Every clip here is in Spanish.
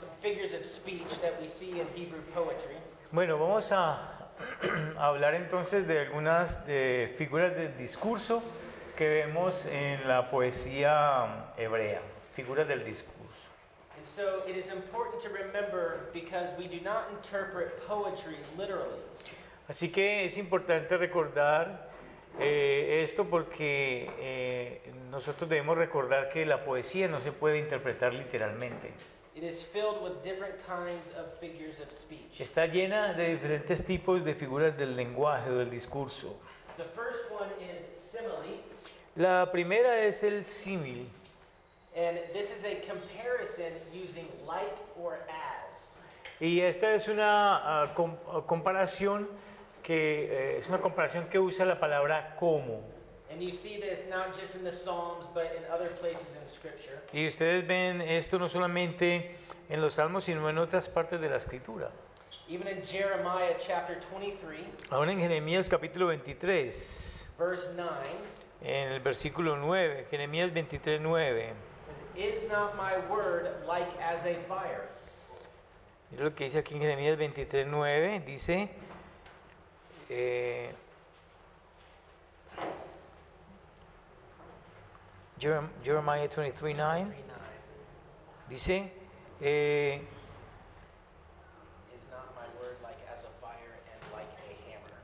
some figures of speech that we see in Hebrew poetry. Bueno, vamos a hablar entonces de algunas figuras del discurso que vemos en la poesía hebrea, figuras del discurso. And so it is important to remember because we do not interpret poetry literally. Así que es importante recordar esto porque nosotros debemos recordar que la poesía no se puede interpretar literalmente. It is filled with different kinds of figures of speech. Está llena de diferentes tipos de figuras del lenguaje o del discurso. The first one is simile, La primera es el símil. and this is a comparison using like or as. Y esta es una comparación que usa la palabra como. And you see this not just in the Psalms, but in other places in Scripture. Y ustedes ven esto no solamente en los Salmos, sino en otras partes de la Escritura. Even in Jeremiah chapter 23, Ahora en Jeremías capítulo 23, verse 9, en el versículo 9, Jeremías 23, 9. it says, "Is not my word like as a fire?" Mira lo que dice aquí en Jeremías 23, 9, dice... Jeremiah 23, 9 3:9. dice, Is not my word like as a fire and like a hammer?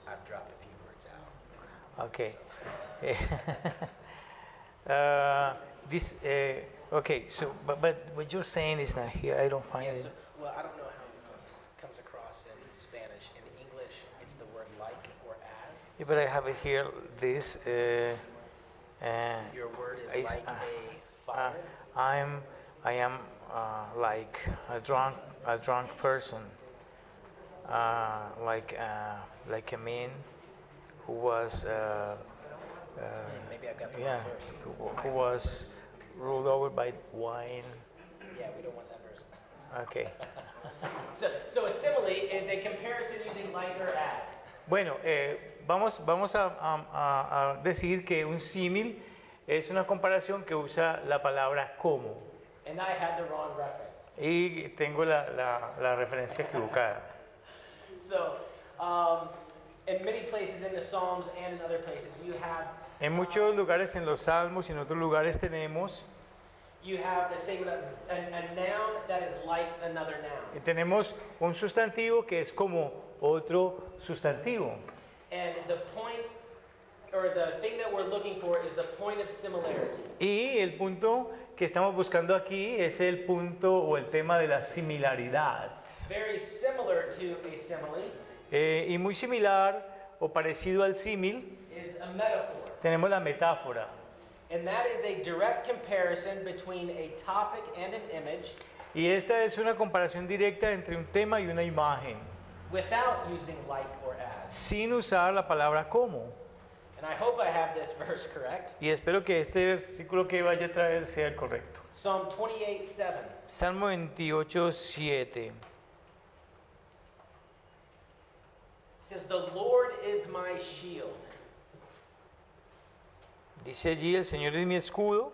I've dropped a few words out. okay, okay, so but what you're saying is not here. I don't find Yes, it. well, I don't know how it comes across in Spanish. In English, it's the word like or as. Yeah, but I have it here. This. Your word is Is- like a fire. I am like a drunk person, like a man who was Maybe I've got the yeah, wrong verse. who was ruled over by wine. Yeah, we don't want that verse. Okay. So a simile is a comparison using like or as. Bueno, vamos a decir que un símil es una comparación que usa la palabra como. And I had the wrong reference. Y tengo la referencia equivocada. So, in many places in the Psalms and in other places, you have En muchos lugares en los Salmos y en otros lugares tenemos the same a noun that is like another noun. tenemos un sustantivo que es como otro sustantivo. And the point or the thing that we're looking for is the point of similarity. Y el punto que estamos buscando aquí es el punto o el tema de la similaridad. Very similar to a simile Y muy similar o parecido al símil, is a metaphor. tenemos la metáfora. And that is a direct comparison between a topic and an image Y esta es una comparación directa entre un tema y una imagen, without using like or as. sin usar la palabra como. And I hope I have this verse correct. Y espero que este versículo que vaya a traer sea el correcto. Psalm 28:7. Salmo 28, 7. It says, "The Lord is my shield." Dice allí, el Señor es mi escudo.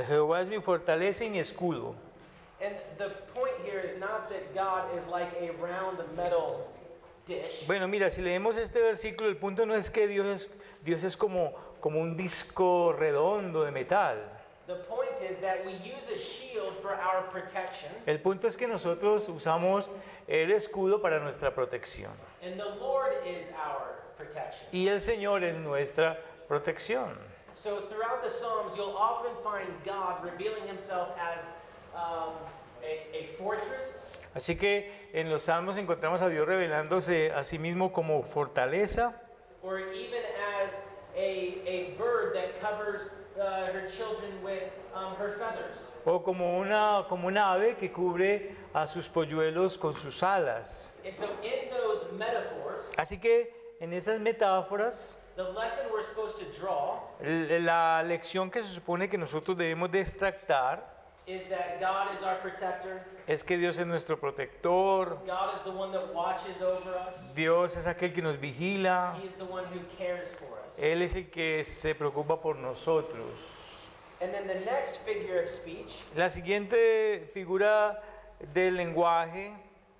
Jehová es mi fortaleza y mi escudo. And the point here is not that God is like a round metal dish. Bueno, mira, si leemos este versículo, el punto no es que Dios es como un disco redondo de metal. The point is that we use a shield for our protection, El punto es que nosotros usamos el escudo para nuestra protección. and the Lord is our protection. Y el Señor es nuestra protección. So throughout the Psalms, you'll often find God revealing himself as a fortress, Así que en los Salmos encontramos a Dios revelándose a sí mismo como fortaleza, or even as a bird that covers her children with her feathers. o como una ave que cubre a sus polluelos con sus alas. And so in those metaphors, Así que en esas metáforas, the lesson we're supposed to draw la lección que se supone que nosotros debemos de extractar is that God is our protector. es que Dios es nuestro protector, God is the one that watches over us. Dios es aquel que nos vigila, He is the one who cares for us. Él es el que se preocupa por nosotros. And then the next figure of speech La siguiente figura del lenguaje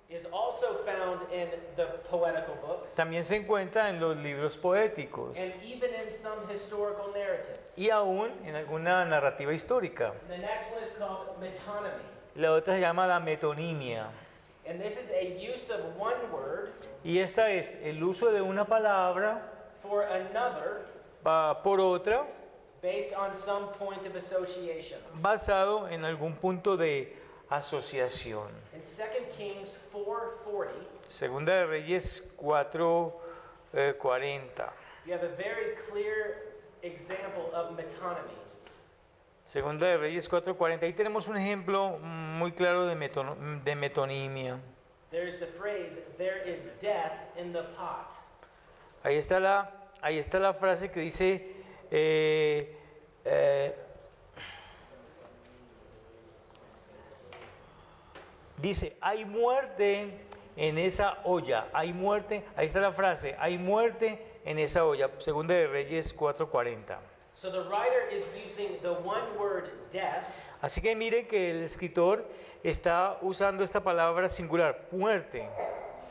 is also found in the poetical books también se encuentra en los libros poéticos and even in some historical narrative. y aún en alguna narrativa histórica. And the next one is called metonymy. La otra se llama la metonimia. And this is a use of one word Y esta es el uso de una palabra for another por otra, based on some point of association. basado en algún punto de asociación. In 2 Kings 4:40, Segunda de Reyes 4:40. you have a very clear example of metonymy. Segunda de Reyes 4:40. Ahí tenemos un ejemplo muy claro de metonimia. There is the phrase, there is death in the pot. Ahí está la frase que dice, dice, hay muerte en esa olla, hay muerte, ahí está la frase, hay muerte en esa olla, Segunda de Reyes 4:40. So the writer is using the one word death Así que miren que el escritor está usando esta palabra singular, muerte,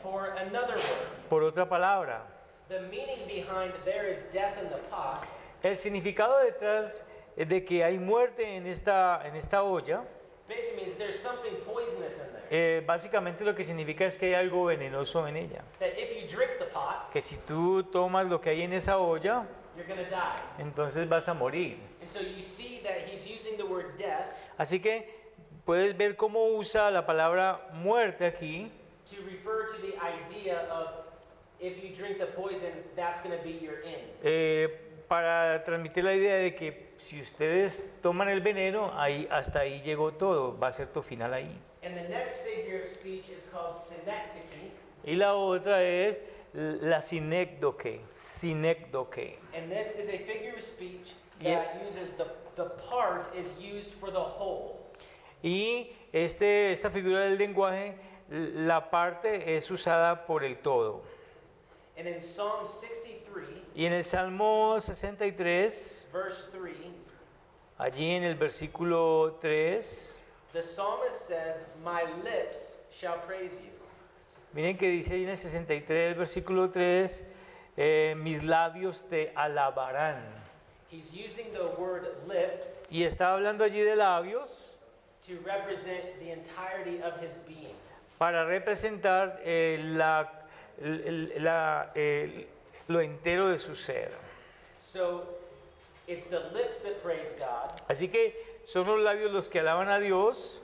for another word. por otra palabra. The meaning behind there is death in the pot El significado detrás de que hay muerte en esta olla, basically means there's something poisonous in there. básicamente lo que significa es que hay algo venenoso en ella. That if you drink the pot, Que si tú tomas lo que hay en esa olla, you're going to die. entonces vas a morir. And so you see that he's using the word death Así que puedes ver cómo usa la palabra muerte aquí to refer to the idea of if you drink the poison, that's going to be your end. para transmitir la idea de que si ustedes toman el veneno, hasta ahí llegó todo, va a ser tu final ahí. And the next figure of speech is called synecdoche. Y la otra es la sinécdoque. And this is a figure of speech Yeah. that uses the part is used for the whole. Y esta figura del lenguaje, la parte es usada por el todo. And in Psalm 63, Y en el Salmo 63, verse 3, allí en el versículo 3, the psalmist says, "My lips shall praise you." miren que dice ahí en el 63, versículo 3, mis labios te alabarán. He's using the word lip Y está hablando allí de labios to represent the entirety of his being. para representar lo entero de su ser. So it's the lips that praise God, Así que son los labios los que alaban a Dios,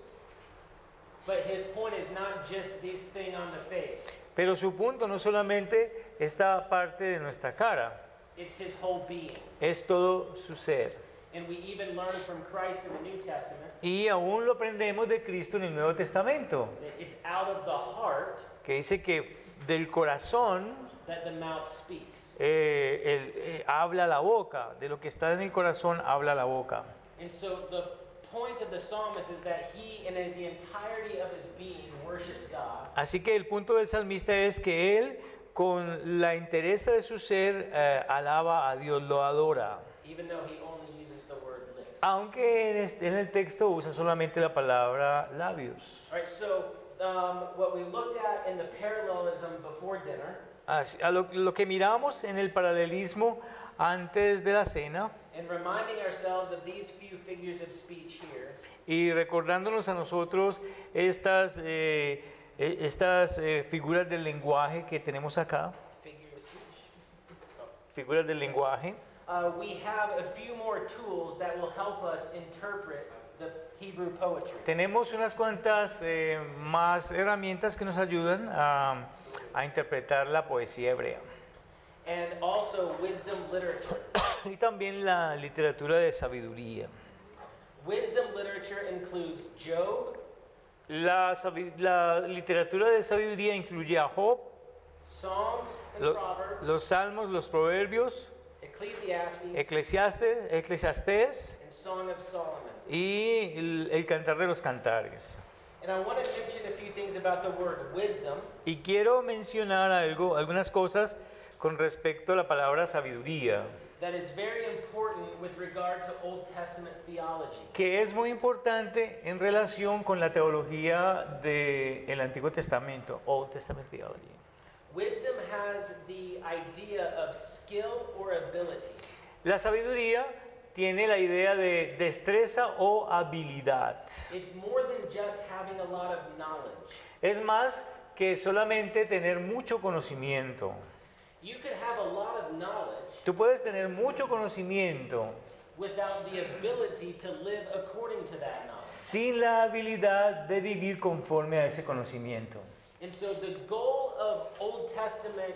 but his point is not just this thing on the face. pero su punto no solamente esta parte de nuestra cara, It's his whole being. es todo su ser. And we even learn from Christ in the New Testament Y aún lo aprendemos de Cristo en el Nuevo Testamento, that it's out of the heart que dice que del corazón that the mouth speaks. habla la boca, de lo que está en el corazón habla la boca. And so the point of the psalmist is that he, in the entirety of his being, worships God. Así que el punto del salmista es que él, con la entereza de su ser, alaba a Dios, lo adora. Even though he only uses the word lips. Aunque en el texto usa solamente la palabra labios. All right, so what we looked at in the parallelism before dinner, Lo que miramos en el paralelismo antes de la cena and reminding ourselves of these few figures of speech here, y recordándonos a nosotros estas figuras del lenguaje que tenemos acá, figure of speech, figuras del lenguaje, we have a few more tools that will help us interpret the Hebrew poetry. tenemos unas cuantas más herramientas que nos ayudan a interpretar la poesía hebrea. And also wisdom literature. Y también la literatura de sabiduría. Wisdom literature includes Job, La literatura de sabiduría incluye a Job, Psalms and lo- Proverbs, los salmos, los proverbios, Ecclesiastes, Eclesiastés and Song of Solomon. y el cantar de los cantares. And I want to mention a few things about the word wisdom. Y quiero mencionar algunas cosas con respecto a la palabra sabiduría. that is very important with regard to Old Testament theology. que es muy importante en relación con la teología del Antiguo Testamento, Old Testament Theology. Wisdom has the idea of skill or ability. La sabiduría tiene la idea de destreza o habilidad. It's more than just having a lot of knowledge. Es más que solamente tener mucho conocimiento. You could have a lot of knowledge Tú puedes tener mucho conocimiento without the ability to live according to that knowledge. sin la habilidad de vivir conforme a ese conocimiento. And so the goal of Old Testament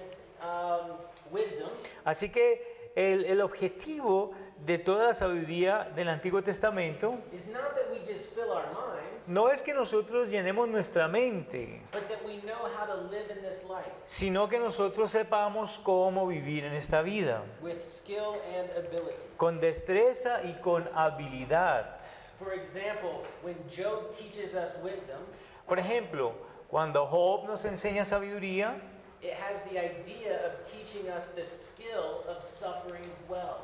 wisdom Así que el objetivo de toda la sabiduría del Antiguo Testamento is not that we just fill our minds, no es que nosotros llenemos nuestra mente, but that we know how to live in this life sino que nosotros sepamos cómo vivir en esta vida, with skill and ability. con destreza y con habilidad. For example, when Job teaches us wisdom, Por ejemplo, cuando Job nos enseña sabiduría, it has the idea of teaching us the skill of suffering well.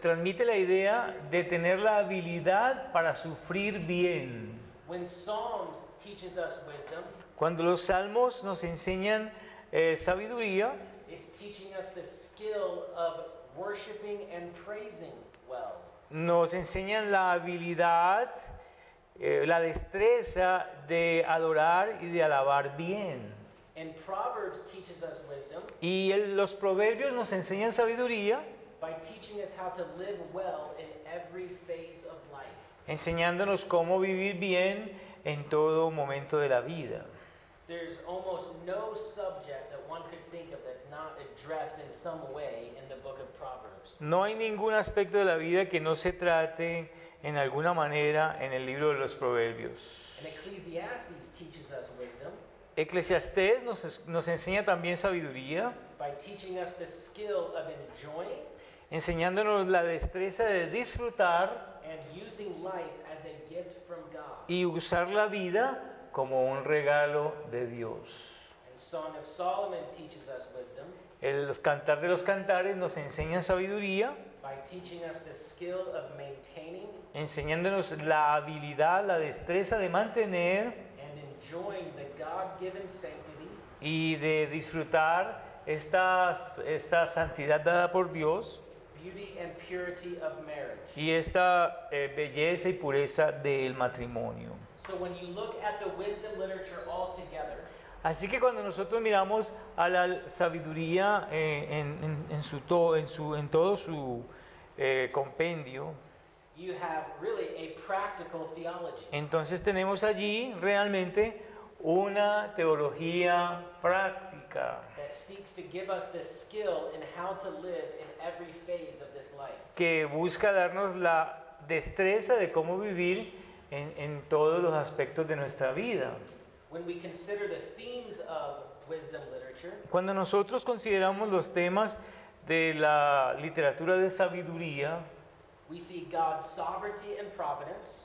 transmite la idea de tener la habilidad para sufrir bien. When Psalms teaches us wisdom, Cuando los salmos nos enseñan sabiduría, it's teaching us the skill of worshiping and praising well. nos enseñan la habilidad, la destreza de adorar y de alabar bien. And Proverbs teaches us wisdom Y los proverbios nos enseñan sabiduría, by teaching us how to live well in every phase of life. enseñándonos cómo vivir bien en todo momento de la vida. There's almost no subject that one could think of that's not addressed in some way in the book of Proverbs. No hay ningún aspecto de la vida que no se trate en alguna manera en el libro de los proverbios. And Ecclesiastes teaches us wisdom Eclesiastés nos enseña también sabiduría, by teaching us the skill of enjoying enseñándonos la destreza de disfrutar and using life as a gift from God. y usar la vida como un regalo de Dios. And Song of Solomon teaches us wisdom Los cantar de los cantares nos enseñan sabiduría, by teaching us the skill of maintaining enseñándonos la habilidad, la destreza de mantener and enjoying the God-given sanctity y de disfrutar esta santidad dada por Dios beauty and purity of marriage. y esta belleza y pureza del matrimonio. So when you look at the wisdom literature all together, Así que cuando nosotros miramos a la sabiduría en todo su compendio, you have really a practical theology. entonces tenemos allí realmente una teología práctica That seeks to give us the skill in how to live in every phase of this life. que busca darnos la destreza de cómo vivir en todos los aspectos de nuestra vida. When we consider the themes of wisdom literature, Cuando nosotros consideramos los temas de la literatura de sabiduría, we see God's sovereignty and providence,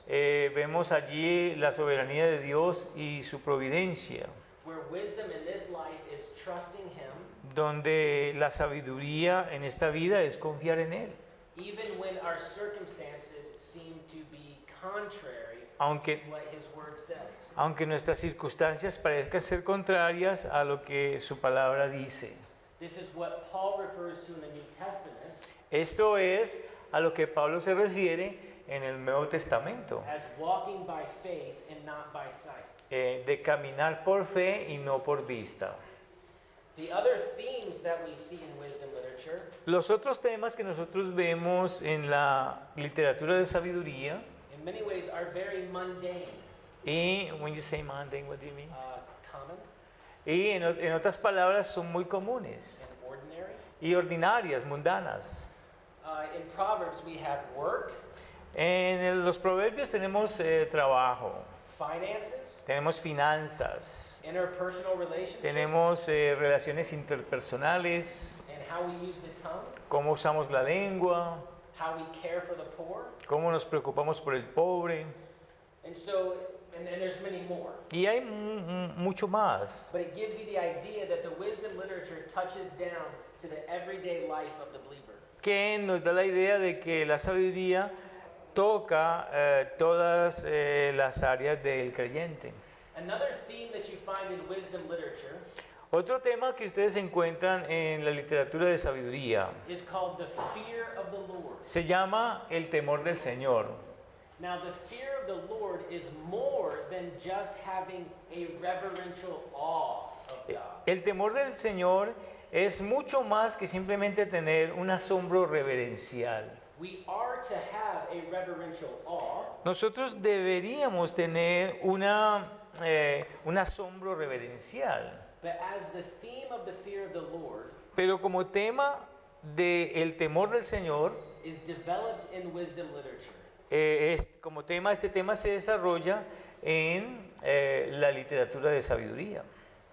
vemos allí la soberanía de Dios y su providencia, where wisdom in this life is trusting Him, donde la sabiduría en esta vida es confiar en Él. even when our circumstances seem to be contrary Aunque, to what His Word says. aunque nuestras circunstancias parezcan ser contrarias a lo que su palabra dice. This is what Paul refers to in the New Testament Esto es a lo que Pablo se refiere en el Nuevo Testamento, as walking by faith and not by sight. de caminar por fe y no por vista. The other themes that we see in wisdom literature Los otros temas que nosotros vemos en la literatura de sabiduría, in many ways are very mundane, y when you say mundane, what do you mean? common Y en otras palabras son muy comunes and ordinary. y ordinarias, mundanas. In Proverbs we have work, Los proverbios tenemos trabajo, finances, tenemos finanzas, interpersonal relationships, tenemos relaciones interpersonales, and how we use the tongue, cómo usamos la lengua, how we care for the poor. cómo nos preocupamos por el pobre. And so, and there's many more. Y hay mucho más. But it gives you the idea that the wisdom literature touches down to the everyday life of the believer. Que nos da la idea de que la sabiduría toca todas las áreas del creyente. Another theme that you find in wisdom literature Otro tema que ustedes encuentran en la literatura de sabiduría is called the fear of the Lord. se llama el temor del Señor. Now, the fear of the Lord is more than just having a reverential awe of God. El temor del Señor es mucho más que simplemente tener un asombro reverencial. We are to have a reverential awe, Nosotros deberíamos tener un asombro reverencial, but as the theme of the fear of the Lord pero como tema del temor del Señor, is developed in wisdom literature, como tema, este tema se desarrolla en la literatura de sabiduría.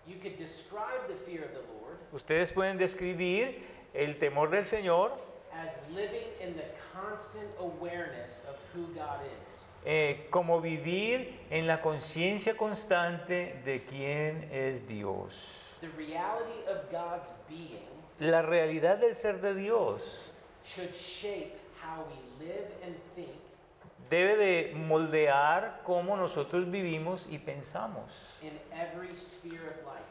you could describe the fear of the Lord Ustedes pueden describir el temor del Señor as living in the constant awareness of who God is. como vivir en la conciencia constante de quién es Dios. The reality of God's being La realidad del ser de Dios should shape how we live and think debe de moldear cómo nosotros vivimos y pensamos in every sphere of life.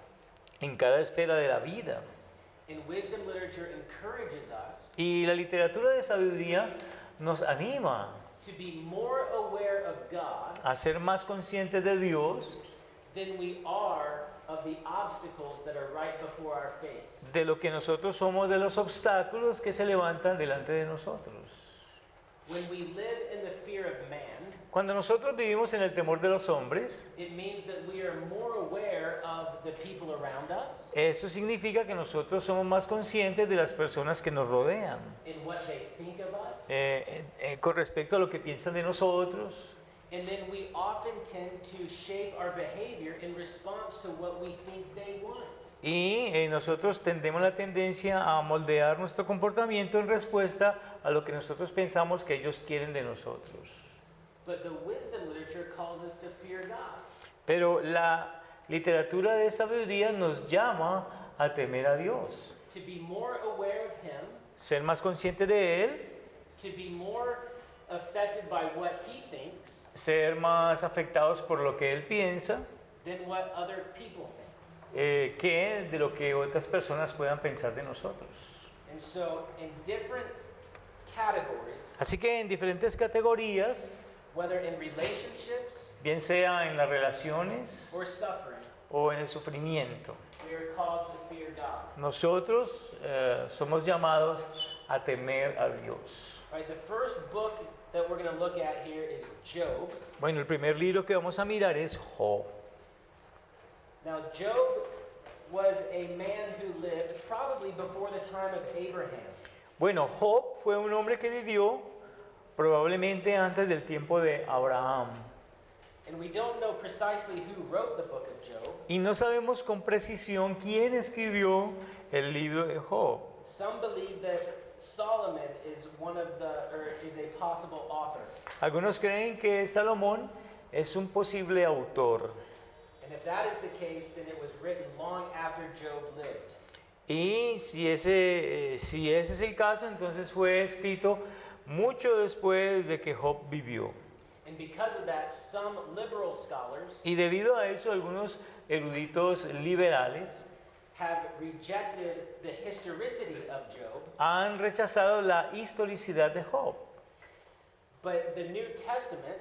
en cada esfera de la vida. And wisdom literature encourages us Y la literatura de sabiduría nos anima to be more aware of God a ser más conscientes de Dios than we are of the obstacles that are right before our face. de lo que nosotros somos, de los obstáculos que se levantan delante de nosotros. When we live in the fear of man, Cuando nosotros vivimos en el temor de los hombres, it means that we are more aware of the people around us eso significa que nosotros somos más conscientes de las personas que nos rodean, and what they think of us. con respecto a lo que piensan de nosotros. And then we often tend to shape our behavior in response to what we think they want. Y nosotros tendemos la tendencia a moldear nuestro comportamiento en respuesta a lo que nosotros pensamos que ellos quieren de nosotros. But the wisdom literature calls us to fear God. Pero la literatura de sabiduría nos llama a temer a Dios, To be more aware of Him, ser más consciente de Él, to be more affected by what He thinks ser más afectados por lo que Él piensa, than what other people think. que de lo que otras personas puedan pensar de nosotros. And so, in different categories, Así que en diferentes categorías, whether in relationships bien sea en las relaciones or suffering, o en el sufrimiento, we are called to fear God. nosotros somos llamados a temer a Dios. Right, the first book that we're going to look at here is Job. Bueno, el primer libro que vamos a mirar es Job. Now, Job was a man who lived probably before the time of Abraham. Bueno, Job fue un hombre que vivió probablemente antes del tiempo de Abraham. And we don't know precisely who wrote the book of Job. Y no sabemos con precisión quién escribió el libro de Job. Some believe that Solomon is is a possible author. Algunos creen que Salomón es un posible autor. And if that is the case, then it was written long after Job lived. Y si ese es el caso, entonces fue escrito mucho después de que Job vivió. And because of that, some liberal scholars Y debido a eso, algunos eruditos liberales have rejected the historicity of Job, han rechazado la historicidad de Job. but the New Testament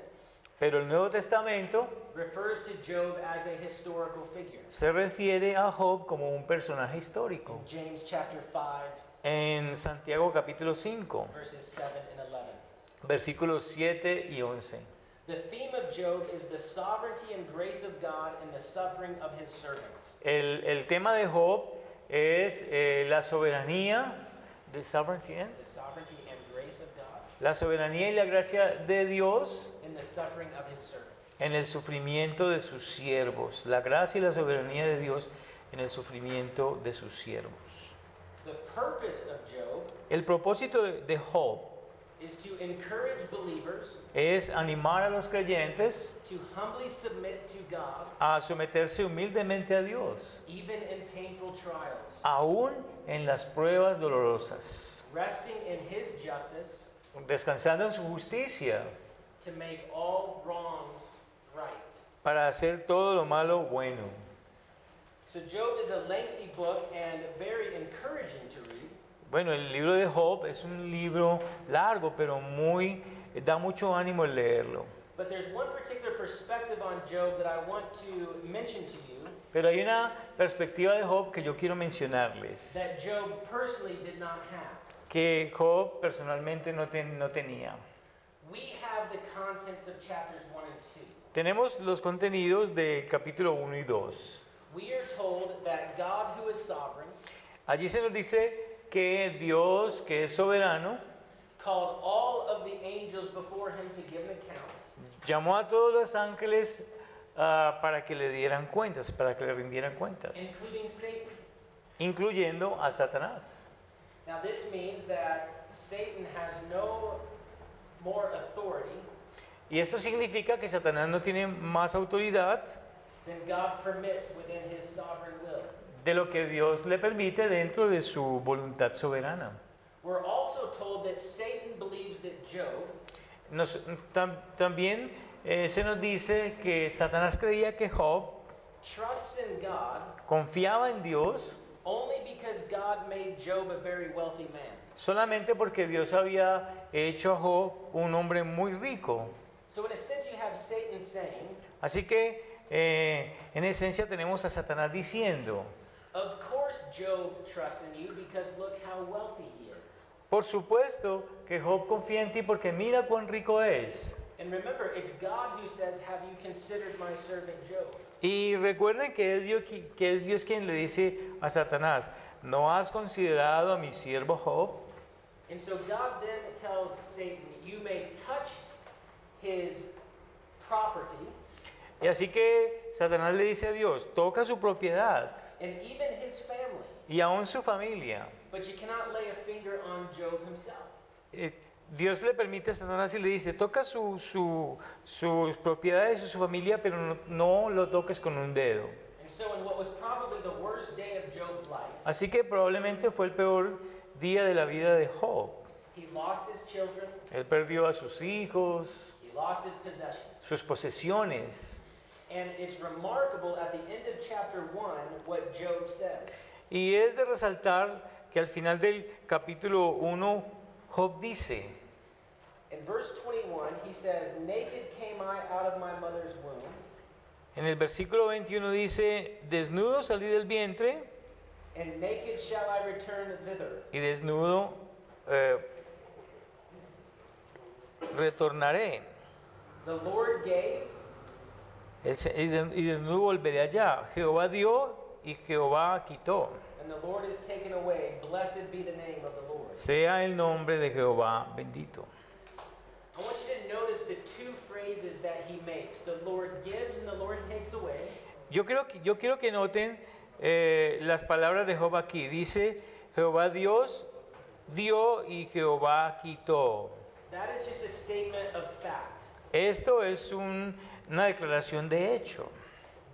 Pero el Nuevo Testamento refers to Job as a historical figure. se refiere a Job como un personaje histórico. In James chapter 5, En Santiago capítulo 5, verses 7 and 11. versículos 7 y 11. The theme of Job is the sovereignty and grace of God in the suffering of his servants. El tema de Job es la soberanía, the sovereignty and- The sovereignty and grace of God la soberanía y la gracia de Dios in the suffering of his servants. en el sufrimiento de sus siervos. La gracia y la soberanía de Dios en el sufrimiento de sus siervos. The purpose of Job El propósito de Job is to encourage believers es animar a los creyentes to humbly submit to God, a someterse humildemente a Dios, even in painful trials, aún en las pruebas dolorosas, resting in His justice descansando en su justicia to make all wrongs right. para hacer todo lo malo bueno. So Job is a lengthy book and very encouraging to read. Bueno, el libro de Job es un libro largo, pero da mucho ánimo el leerlo. But there's one particular perspective on Job that I want to mention to you Pero hay una perspectiva de Job que yo quiero mencionarles, that Job personally did not have. que Job personalmente no tenía. We have the contents of chapters 1 and 2. Tenemos los contenidos del capítulo 1 y 2. We are told that God, who is sovereign, Allí se nos dice que Dios, que es soberano, called all of the angels before him to give an account, llamó a todos los ángeles para que le dieran cuentas, para que le rindieran cuentas, including Satan. incluyendo a Satanás. Now, this means that Satan has no more authority Y esto significa que Satanás no tiene más autoridad than God permits within his sovereign will. de lo que Dios le permite dentro de su voluntad soberana. We're also told that Satan believes that Job También se nos dice que Satanás creía que Job trusts in God confiaba en Dios only because God made Job a very wealthy man. solamente porque Dios había hecho a Job un hombre muy rico. So in a sense you have Satan saying, Así que en esencia tenemos a Satanás diciendo, of course Job trusts in you because look how wealthy he is. por supuesto que Job confía en ti porque mira cuán rico es. And remember, it's God who says, have you considered my servant Job? Y recuerden que es Dios quien le dice a Satanás, ¿no has considerado a mi siervo Job? And so God then tells Satan, you may touch his property Y así que Satanás le dice a Dios, toca su propiedad and even his family, y aún su familia. but you cannot lay a finger on Job himself. Dios le permite a Satanás y le dice, toca sus propiedades y su familia, pero no lo toques con un dedo. And so in what was probably the worst day of Job's life, Así que probablemente fue el peor día de la vida de Job. he lost his children, Él perdió a sus hijos, he lost his possessions. sus posesiones. And it's remarkable at the end of chapter 1 what Job says. Y es de resaltar que al final del capítulo 1, Job dice, In verse 21, he says, naked came I out of my mother's womb, en el versículo 21 dice, desnudo salí del vientre and naked shall I return thither. y desnudo retornaré. The Lord gave, Y desnudo volveré allá. Jehová dio y Jehová quitó. and the Lord is taken away. Blessed be the name of the Lord. Sea el nombre de Jehová bendito. I want you to notice the two phrases that he makes. The Lord gives and the Lord takes away. Yo quiero que noten las palabras de Job aquí. Dice, Jehová Dios dio y Jehová quitó. That is just a statement of fact. Esto es una declaración de hecho.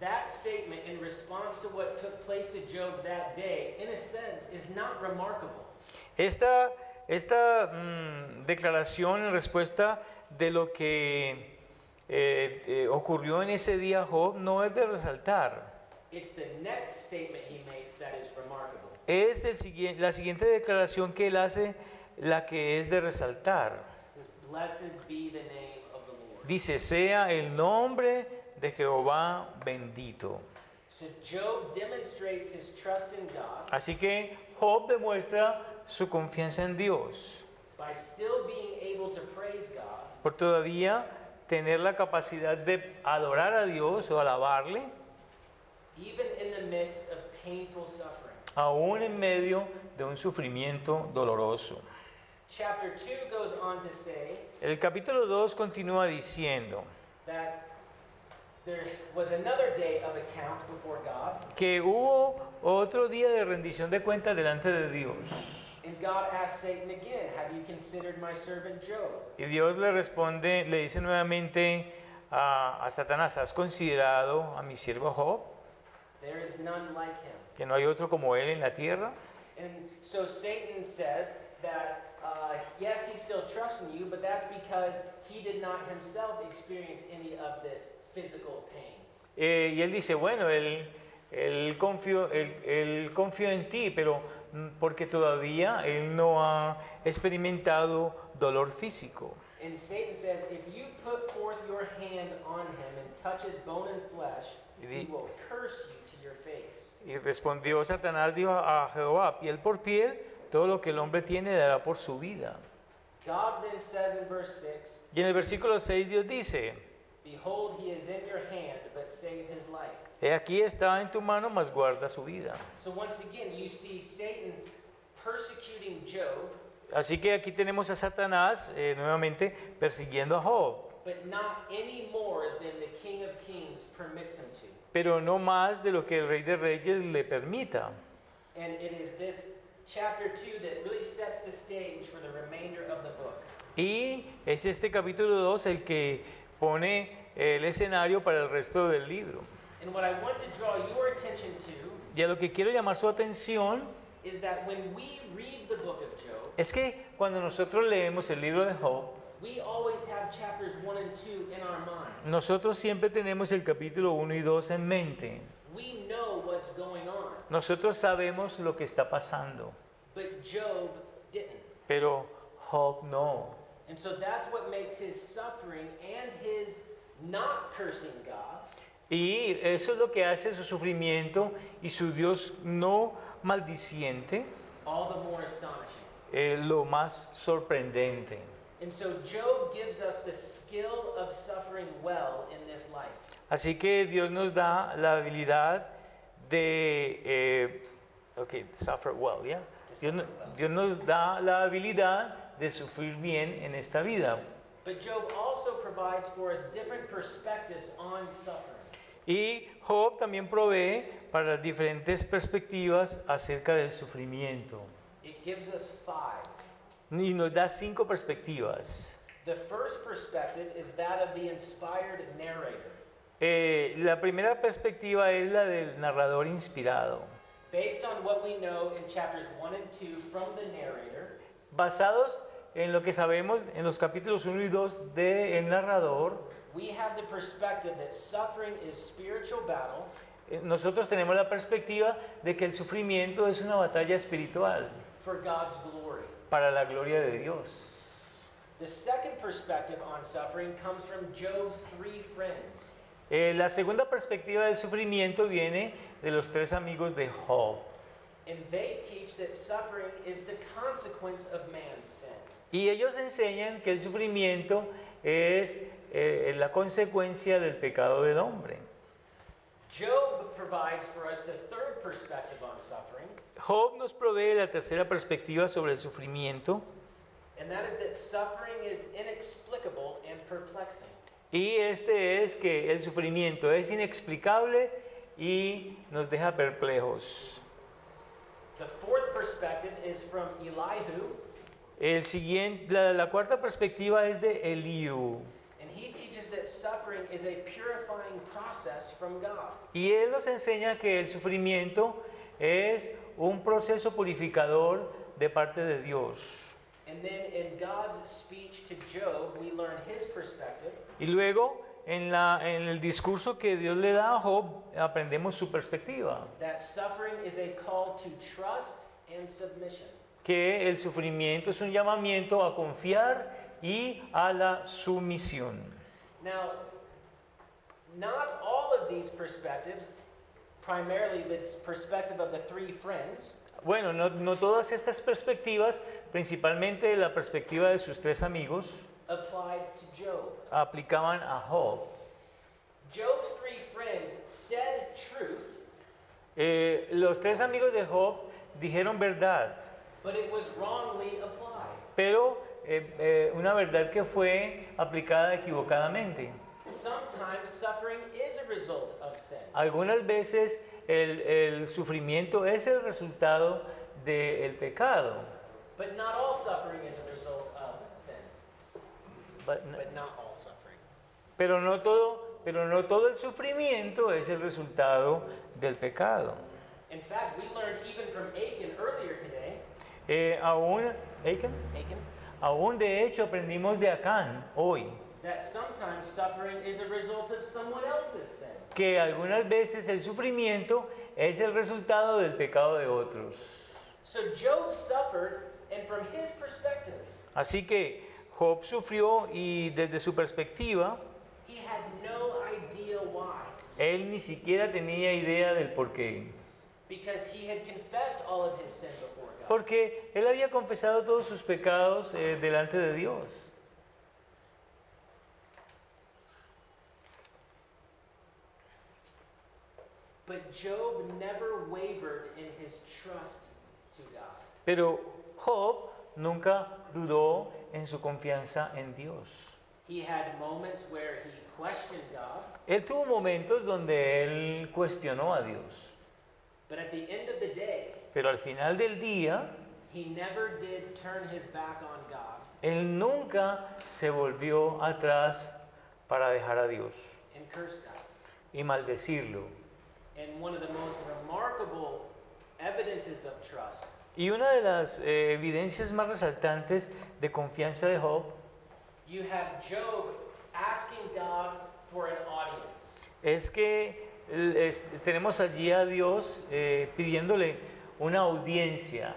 That statement in response to what took place to Job that day, in a sense, is not remarkable. Esta declaración en respuesta de lo que ocurrió en ese día Job no es de resaltar. It's the next statement he makes that is remarkable. Es la siguiente declaración que él hace la que es de resaltar. It says, blessed be the name of the Lord. Dice, sea el nombre de Jehová bendito. So Job demonstrates his trust in God Así que Job demuestra su confianza en Dios by still being able to praise God por todavía tener la capacidad de adorar a Dios o alabarle, even in the midst of painful suffering. aún en medio de un sufrimiento doloroso. Chapter 2 goes on to say El capítulo 2 continúa diciendo that there was another day of account before God, que hubo otro día de rendición de cuentas delante de Dios, And God asked Satan again, have you considered my servant Job? Y Dios le responde, le dice nuevamente a Satanás, ¿has considerado a mi siervo Job? There is none like him. Que no hay otro como él en la tierra. And so Satan says that, yes, he still trusts in you, but that's because he did not himself experience any of this physical pain. Y él dice, bueno, él confió en ti, pero porque todavía él no ha experimentado dolor físico. And Satan says, if you put forth your hand on him and touch his bone and flesh, he will curse you to your face. Y respondió Satanás, dijo a Jehová, piel por piel, todo lo que el hombre tiene dará por su vida. God then says in verse 6, Y en el versículo 6 Dios dice, behold, he is in your hand, but save his life. he aquí está en tu mano, mas guarda su vida. So once again, you see Satan persecuting Job, Así que aquí tenemos a Satanás nuevamente persiguiendo a Job, but not any more than the King of Kings permits him to. pero no más de lo que el Rey de Reyes le permita. And it is this chapter 2 that really sets the stage for the remainder of the book. Y es este capítulo 2 el que pone el escenario para el resto del libro. And what I want to draw your attention to Y a lo que quiero llamar su atención is that when we read the book of Job, es que cuando nosotros leemos el libro de Job, we always have chapters 1 and 2 in our mind. nosotros siempre tenemos el capítulo 1 y 2 en mente. We know what's going on, Nosotros sabemos lo que está pasando, but Job didn't. pero Job no. And so that's what makes his suffering and his not cursing God Y eso es lo que hace su sufrimiento y su Dios no maldiciente, all the more astonishing. lo más sorprendente. And so Job gives us the skill of suffering well in this life. Así que Dios nos da la habilidad de, suffer well, ¿ya? Dios nos da la habilidad de sufrir bien en esta vida. But Job also provides for us different perspectives on suffering. Y Job también provee para las diferentes perspectivas acerca del sufrimiento. It gives us 5. Y nos da 5 perspectivas. The first perspective is that of the inspired narrator. La primera perspectiva es la del narrador inspirado. Based on what we know in chapters 1 and 2 from the narrator, Basados en lo que sabemos en los capítulos 1 y 2 del narrador, we have the perspective that suffering is spiritual battle nosotros tenemos la perspectiva de que el sufrimiento es una batalla espiritual for God's glory. para la gloria de Dios. The second perspective on suffering comes from Job's 3 friends. La segunda perspectiva del sufrimiento viene de los 3 amigos de Job. And they teach that suffering is the consequence of man's sin. Y ellos enseñan que el sufrimiento es la consecuencia del pecado del hombre. Job provides for us the third perspective on suffering, Job nos provee la tercera perspectiva sobre el sufrimiento, and that is that suffering is inexplicable and perplexing. y este es que el sufrimiento es inexplicable y nos deja perplejos. The fourth perspective is from Elihu, La cuarta perspectiva es de Eliú, and he teaches that suffering is a purifying process from God. y él nos enseña que el sufrimiento es un proceso purificador de parte de Dios. And then in God's speech to Job, we learn his perspective, Y luego en el discurso que Dios le da a Job aprendemos su perspectiva, that suffering is a call to trust and submission. que el sufrimiento es un llamamiento a confiar y a la sumisión. Now, not all of these perspectives, primarily this perspective of the 3 friends, Bueno, no todas estas perspectivas, principalmente la perspectiva de sus 3 amigos, applied to Job. aplicaban a Job. Job's 3 friends said truth, Los 3 amigos de Job dijeron verdad, but it was wrongly applied. pero una verdad que fue aplicada equivocadamente. Sometimes suffering is a result of sin. Algunas veces el sufrimiento es el resultado del pecado. But not all suffering is a result of sin. But n- But not all suffering. pero no todo el sufrimiento es el resultado del pecado. In fact, we learned even from Achan earlier today. Achan, Achan? aún de hecho aprendimos de Acán hoy, That sometimes suffering is a result of someone else's sin. que algunas veces el sufrimiento es el resultado del pecado de otros. So Job suffered, and from his perspective, Así que Job sufrió y desde su perspectiva, he had no idea why. él ni siquiera tenía idea del por qué. Because he had confessed all of his sin before God. Porque él había confesado todos sus pecados delante de Dios. But Job never wavered in his trust to God. Pero Job nunca dudó en su confianza en Dios. He had moments where he questioned God, Él tuvo momentos donde él cuestionó a Dios. but at the end of the day, Pero al final del día, he never did turn his back on God él nunca se volvió atrás para dejar a Dios and curse God. y maldecirlo. And one of the most remarkable evidences of trust Y una de las evidencias más resaltantes de confianza de Job you have Job asking God for an audience. es que tenemos allí a Dios pidiéndole una audiencia.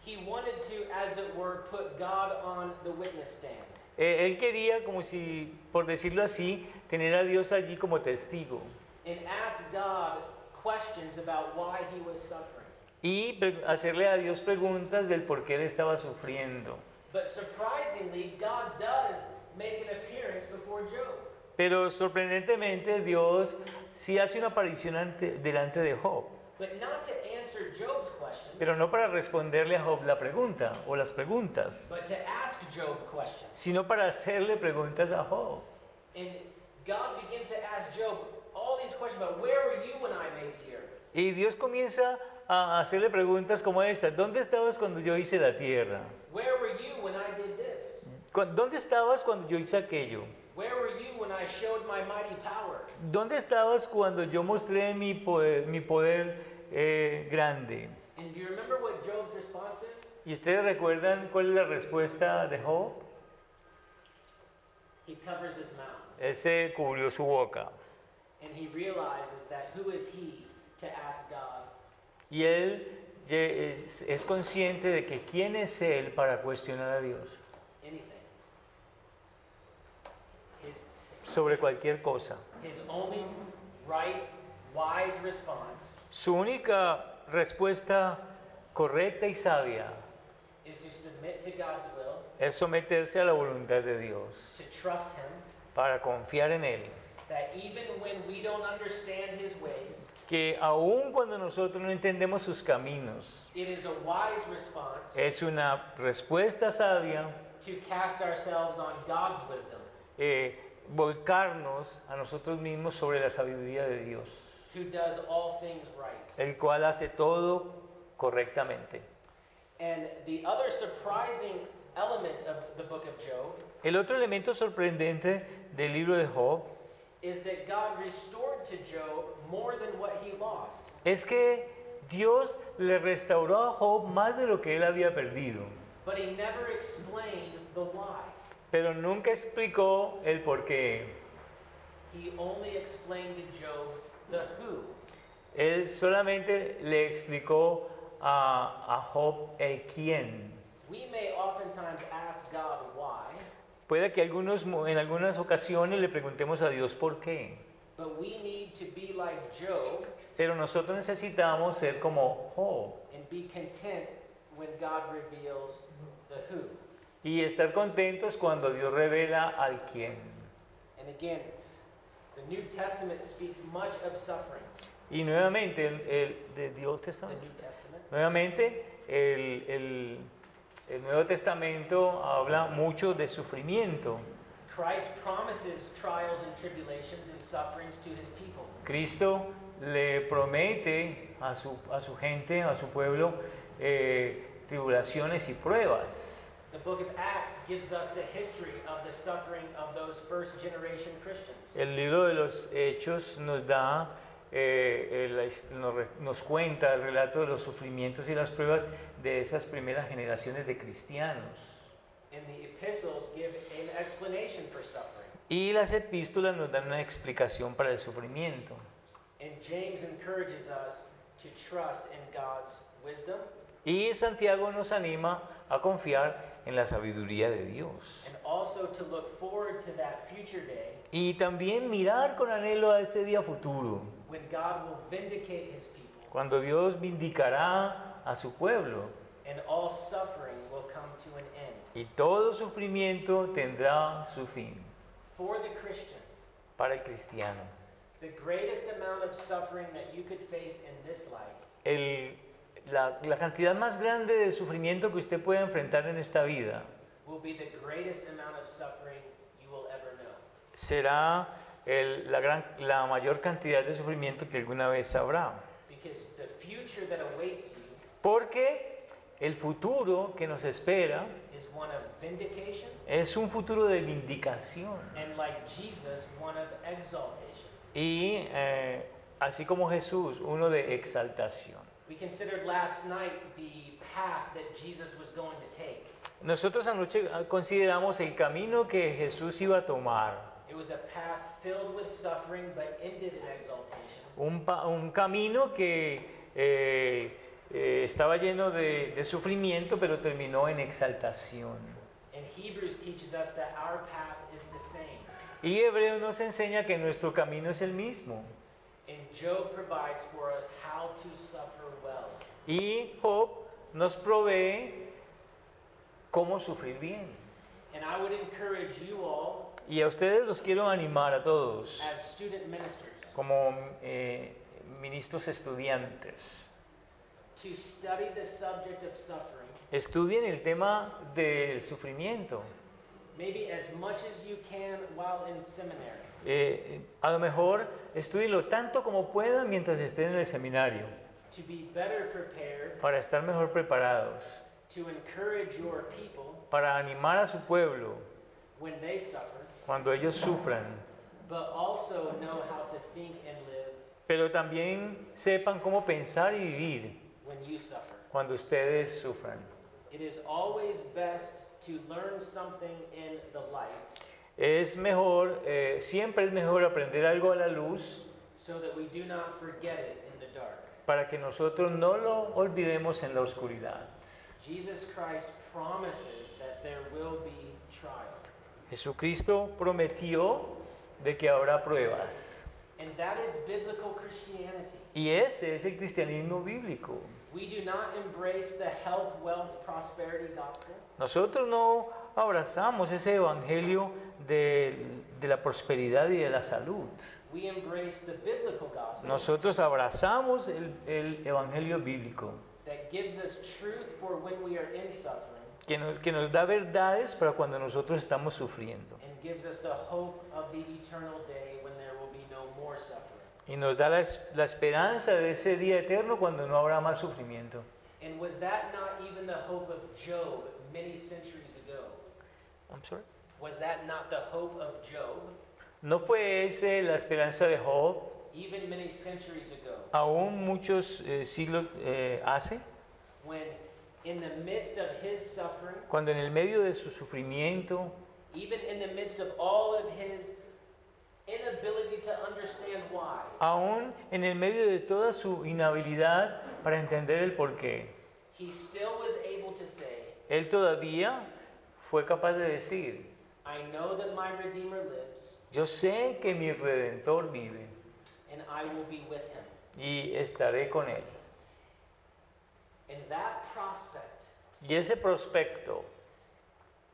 He wanted to, as it were, put God on the witness stand. Él quería, como si, por decirlo así, tener a Dios allí como testigo And ask God questions about why he was suffering. y hacerle a Dios preguntas del por qué él estaba sufriendo. But surprisingly, God does make an appearance before Job. Pero sorprendentemente Dios sí hace una aparición delante de Job, But not to answer Job's questions, pero no para responderle a Job la pregunta o las preguntas, but to ask Job questions. sino para hacerle preguntas a Job. And God begins to ask Job all these questions about where were you when I made the earth? Y Dios comienza a hacerle preguntas como esta: ¿dónde estabas cuando yo hice la tierra? Where were you when I did this? ¿Dónde estabas cuando yo hice aquello? Where were you when I showed my mighty power? ¿Dónde estabas cuando yo mostré mi poder grande? And do you remember what Job's response is? ¿Y ustedes recuerdan cuál es la respuesta de Job? He covers his mouth Él se cubrió su boca. and he realizes that who is he to ask God Y él es consciente de que quién es él para cuestionar a Dios anything? sobre cualquier cosa. His only right, wise response Su única respuesta correcta y sabia is to submit to God's will, es someterse a la voluntad de Dios, to trust him, para confiar en Él. that even when we don't understand his ways, Que aun cuando nosotros no entendemos sus caminos, it is a wise response es una respuesta sabia to cast ourselves on God's wisdom, volcarnos a nosotros mismos sobre la sabiduría de Dios, who does all things right. el cual hace todo correctamente. And the other surprising element of the book of Job El otro elemento sorprendente del libro de Job is that God restored to Job more than what he lost. es que Dios le restauró a Job más de lo que él había perdido, But he never explained the why. pero nunca explicó el por qué. He only explained to Job the who. Él solamente le explicó a Job el quién. We may oftentimes ask God why, Puede que en algunas ocasiones le preguntemos a Dios por qué, but we need to be like Job pero nosotros necesitamos ser como Job and be content when God reveals the who. y estar contentos cuando Dios revela al quién. And again, the New Testament speaks much of suffering. Y nuevamente, the Old The Testament. New Testament. Nuevamente, el Nuevo Testamento habla mucho de sufrimiento. Christ promises trials and tribulations and sufferings to his people. Cristo le promete a su gente, a su pueblo, tribulaciones y pruebas. The book of Acts gives us the history of the suffering of those first generation Christians. El libro de los Hechos nos da, nos cuenta el relato de los sufrimientos y las pruebas de esas primeras generaciones de cristianos. And the epistles give an explanation for suffering. Y las epístolas nos dan una explicación para el sufrimiento. And James encourages us to trust in God's wisdom Y Santiago nos anima a confiar en la sabiduría de Dios. and also to look forward to that future day Y también mirar con anhelo a ese día futuro, when God will vindicate his people cuando Dios vindicará a su pueblo and all suffering will come to an end. y todo sufrimiento tendrá su fin. For the Christian, Para el cristiano, the greatest amount of suffering that you could face in this life la cantidad más grande de sufrimiento que usted puede enfrentar en esta vida will be the greatest amount of suffering you will ever know. será la mayor cantidad de sufrimiento que alguna vez habrá. Because the future that awaits you Porque el futuro que nos espera is one of vindication es un futuro de vindicación. and, like Jesus, one of exaltation. Y así como Jesús, uno de exaltación. We considered last night the path that Jesus was going to take. Nosotros anoche consideramos el camino que Jesús iba a tomar. It was a path filled with suffering but ended in exaltation. Un camino que estaba lleno de sufrimiento, pero terminó en exaltación. And Hebrews teaches us that our path is the same. Y Hebreo nos enseña que nuestro camino es el mismo. And Job provides for us how to suffer well. Y Job nos provee cómo sufrir bien. And I would encourage you all, Y a ustedes los quiero animar a todos, as student ministers, como ministros estudiantes. to study the subject of suffering, Estudien el tema del sufrimiento. maybe as much as you can while in seminary, A lo mejor estudienlo tanto como puedan mientras estén en el seminario, to be better prepared para estar mejor preparados, to encourage your people para animar a su pueblo when they suffer, cuando ellos sufran, but also know how to think and live pero también sepan cómo pensar y vivir when you suffer. cuando ustedes sufran. It is always best to learn something in the light Es mejor, siempre es mejor aprender algo a la luz so that we do not forget it in the dark. para que nosotros no lo olvidemos en la oscuridad. Jesus Christ promises that there will be trial. Jesucristo prometió de que habrá pruebas. And that is biblical Christianity. Y ese es el cristianismo bíblico. We do not embrace the health, wealth, prosperity gospel. Nosotros no abrazamos ese evangelio de la prosperidad y de la salud. We embrace the biblical gospel Nosotros abrazamos el evangelio bíblico, that gives us truth for when we are in suffering que nos da verdades para cuando nosotros estamos sufriendo. and gives us the hope of the eternal day when there will be no more suffering. Y nos da la esperanza de ese día eterno cuando no habrá más sufrimiento. And was that not even the hope of Job many centuries ago? I'm sorry. Was that not the hope of Job ¿No fue ese la esperanza de Job even many centuries ago? aún muchos siglos hace? When in the midst of his suffering, Cuando en el medio de su sufrimiento, even in the midst of all of his inability to understand why, aún en el medio de toda su inhabilidad para entender el porqué, he still was able to say, él todavía fue capaz de decir: I know that my Redeemer lives, yo sé que mi Redentor vive and I will be with him. y estaré con él. And that prospect Y ese prospecto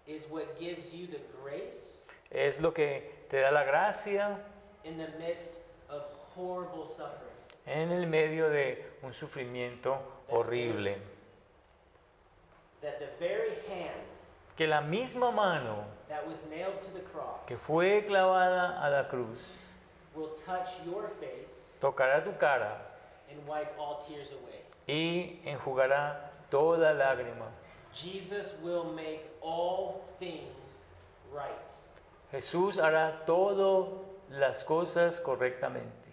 is what gives you the grace es lo que te da la gracia in the midst of horrible suffering. en el medio de un sufrimiento horrible. That the very hand Que la misma mano that was nailed to the cross que fue clavada a la cruz will touch your face tocará tu cara and wipe all tears away. y enjugará toda lágrima. Jesus will make all things right. Jesús hará todas las cosas correctamente.